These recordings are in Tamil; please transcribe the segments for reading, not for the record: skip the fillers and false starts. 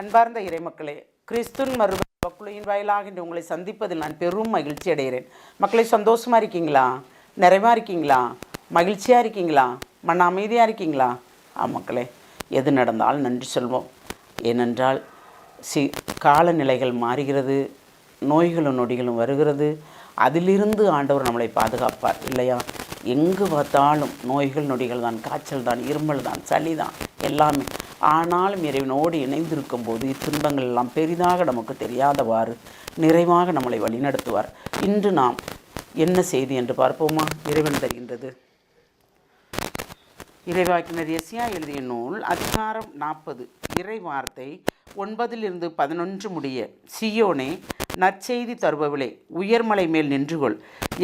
அன்பார்ந்த இறைமக்களே, கிறிஸ்துவின் மறுபக்குழுவின் வாயிலாக இன்று உங்களை சந்திப்பதில் நான் பெரும் மகிழ்ச்சி அடைகிறேன். மக்களை, சந்தோஷமாக இருக்கீங்களா? நிறைவாக இருக்கீங்களா? மகிழ்ச்சியாக இருக்கீங்களா? மன அமைதியாக இருக்கீங்களா? மக்களே, எது நடந்தாலும் நன்றி சொல்வோம். ஏனென்றால் காலநிலைகள் மாறுகிறது, நோய்களும் நொடிகளும் வருகிறது. அதிலிருந்து ஆண்டவர் நம்மளை பாதுகாப்பார் இல்லையா? எங்கு பார்த்தாலும் நோய்கள் நொடிகள் தான், காய்ச்சல் தான், இருமல் தான், சளி தான், எல்லாமே. ஆனாலும் இறைவனோடு இணைந்திருக்கும் போது இத்துன்பங்கள் எல்லாம் பெரிதாக நமக்கு தெரியாதவாறு நிறைவாக நம்மளை வழிநடத்துவார். இன்று நாம் என்ன செய்தி என்று பார்ப்போமா? இறைவன் தருகின்றது. இறைவாக்கினர் எஸ்யா எழுதிய நூல் அதிகாரம் 40 இறை வார்த்தை 9-11 முடிய. சியோனே, நற்செய்தி தருபவளே, உயர்மலை மேல் நின்றுகொள்.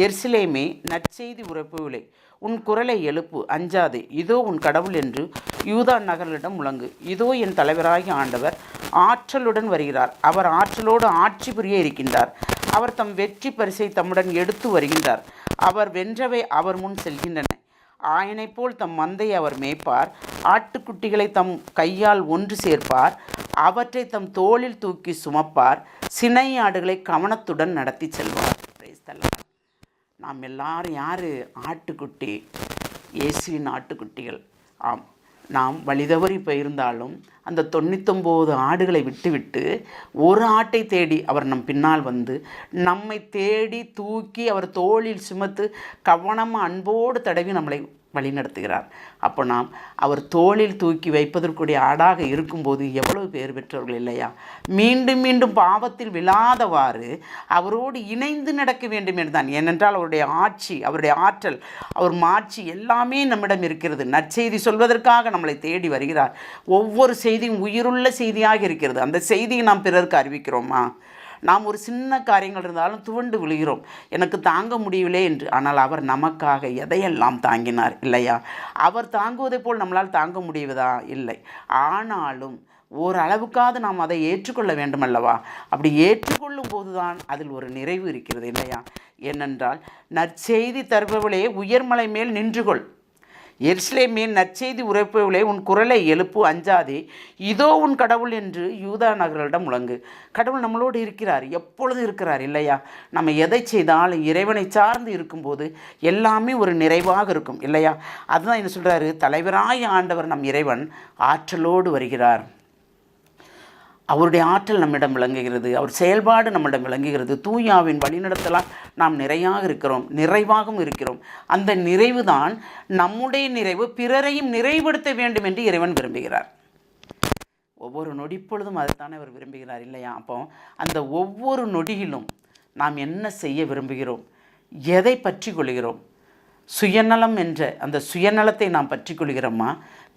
எருசலேமே, நற்செய்தி உரைப்பவளே, உன் குரலை எழுப்பு, அஞ்சாதே. இதோ உன் கடவுள் என்று யூதா நகர்களிடம் முழங்கு. இதோ என் தலைவராகிய ஆண்டவர் ஆற்றலுடன் வருகிறார். அவர் ஆற்றலோடு ஆட்சி புரிய இருக்கின்றார். அவர் தம் வெற்றி பரிசை தம்முடன் எடுத்து வருகின்றார். அவர் வென்றவை அவர் முன் செல்கின்றன. ஆயனை போல் தம் மந்தையை அவர் மேய்ப்பார். ஆட்டுக்குட்டிகளை தம் கையால் ஒன்று சேர்ப்பார். அவற்றை தம் தோளில் தூக்கி சுமப்பார். சினை ஆடுகளை கவனத்துடன் நடத்தி செல்வார். நாம் எல்லாரும் யார்? ஆட்டுக்குட்டி, இயேசுவின் ஆட்டுக்குட்டிகள். ஆம், நாம் வழிதவறி போயிருந்தாலும் அந்த 99 ஆடுகளை விட்டுவிட்டு ஒரு ஆட்டை தேடி அவர் நம் பின்னால் வந்து நம்மை தேடி தூக்கி அவர் தோளில் சுமத்து கவனமாக அன்போடு தடவி நம்மளை வழிநடத்துகிறார். அப்போ நாம் அவர் தோளில் தூக்கி வைப்பதற்குரிய ஆடாக இருக்கும்போது எவ்வளவு பேர் பெற்றவர்கள் இல்லையா? மீண்டும் மீண்டும் பாவத்தில் விழாதவாறு அவரோடு இணைந்து நடக்க வேண்டும் என்றுதான். ஏனென்றால் அவருடைய ஆட்சி, அவருடைய ஆற்றல், அவர் மாட்சி எல்லாமே நம்மிடம் இருக்கிறது. நற்செய்தி சொல்வதற்காக நம்மளை தேடி வருகிறார். ஒவ்வொரு செய்தியும் உயிருள்ள செய்தியாக இருக்கிறது. அந்த செய்தியை நாம் பிறருக்கு அறிவிக்கிறோமா? நாம் ஒரு சின்ன காரியங்கள் இருந்தாலும் துவண்டு விழுகிறோம், எனக்கு தாங்க முடியவில்லை என்று. ஆனால் அவர் நமக்காக எதையெல்லாம் தாங்கினார் இல்லையா? அவர் தாங்குவதை போல் நம்மளால் தாங்க முடிவதா? இல்லை. ஆனாலும் ஓரளவுக்காவது நாம் அதை ஏற்றுக்கொள்ள வேண்டும் அல்லவா? அப்படி ஏற்றுக்கொள்ளும் போதுதான் அதில் ஒரு நிறைவு இருக்கிறது இல்லையா? ஏனென்றால் நற்செய்தி தருபவளே, உயர்மலை மேல் நின்றுகொள். எருசலேமே, நற்செய்தி உரைப்பவளே, உன் குரலை எழுப்பு, அஞ்சாதே. இதோ உன் கடவுள் என்று யூதா நகர்களிடம் முழங்கு. கடவுள் நம்மளோடு இருக்கிறார், எப்பொழுதும் இருக்கிறார் இல்லையா? நம்ம எதை செய்தாலும் இறைவனை சார்ந்து இருக்கும்போது எல்லாமே ஒரு நிறைவாக இருக்கும் இல்லையா? அதுதான் என்ன சொல்கிறாரு? தலைவராய ஆண்டவர் நம் இறைவன் ஆற்றலோடு வருகிறார். அவருடைய ஆற்றல் நம்மிடம் விளங்குகிறது, அவர் செயல்பாடு நம்மிடம் விளங்குகிறது. தூயாவின் வழிநடத்தலால் நாம் நிறையாக இருக்கிறோம், நிறைவாகவும் இருக்கிறோம். அந்த நிறைவு தான் நம்முடைய நிறைவு, பிறரையும் நிறைவுபடுத்த வேண்டும் என்று இறைவன் விரும்புகிறார். ஒவ்வொரு நொடிப்பொழுதும் அதைத்தானே அவர் விரும்புகிறார் இல்லையா? அப்போ அந்த ஒவ்வொரு நொடியிலும் நாம் என்ன செய்ய விரும்புகிறோம்? எதை பற்றி கொள்கிறோம்? சுயநலம் என்ற அந்த சுயநலத்தை நாம் பற்றி கொள்கிறோமா?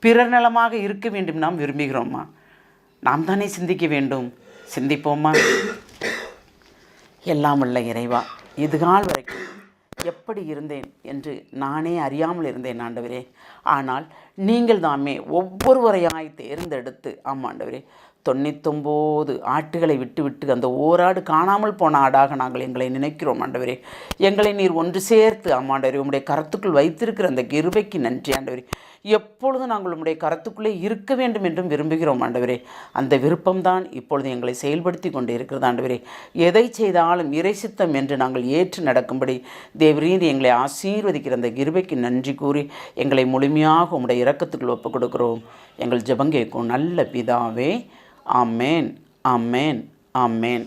பிறர் நலமாக இருக்க வேண்டும் நாம் விரும்புகிறோமா? நாம் தானே சிந்திக்க வேண்டும். சிந்திப்போமா? எல்லாம் உள்ள இறைவா, இதுகால் வரைக்கும் எப்படி இருந்தேன் என்று நானே அறியாமல் இருந்தேன் ஆண்டவரே. ஆனால் நீங்கள் தாமே ஒவ்வொருவரையாய் தேர்ந்தெடுத்து, ஆண்டவரே, 99 ஆட்டுகளை விட்டு அந்த ஓராடு காணாமல் போன ஆடாக நாங்கள் எங்களை நினைக்கிறோம் ஆண்டவரே. எங்களை நீர் ஒன்று சேர்த்து ஆண்டவரே உம்முடைய கரத்துக்குள் வைத்திருக்கிற அந்த கிருபைக்கு நன்றி ஆண்டவரே. எப்பொழுதும் நாங்கள் உம்முடைய கரத்துக்குள்ளே இருக்க வேண்டும் என்றும் விரும்புகிறோம் ஆண்டவரே. அந்த விருப்பம்தான் இப்பொழுது எங்களை செயல்படுத்தி கொண்டு இருக்கிறது ஆண்டவரே. எதை செய்தாலும் இறைசித்தம் என்று நாங்கள் ஏற்று நடக்கும்படி தேவரீர் எங்களை ஆசீர்வதிக்கிற அந்த கிருபைக்கு நன்றி கூறி எங்களை முழுமையாக உம்முடைய இரக்கத்துக்குள் ஒப்புக் கொடுக்கிறோம். எங்கள் ஜெபம் கேட்கும் நல்ல பிதாவே. ஆமேன், ஆமேன், ஆமேன்.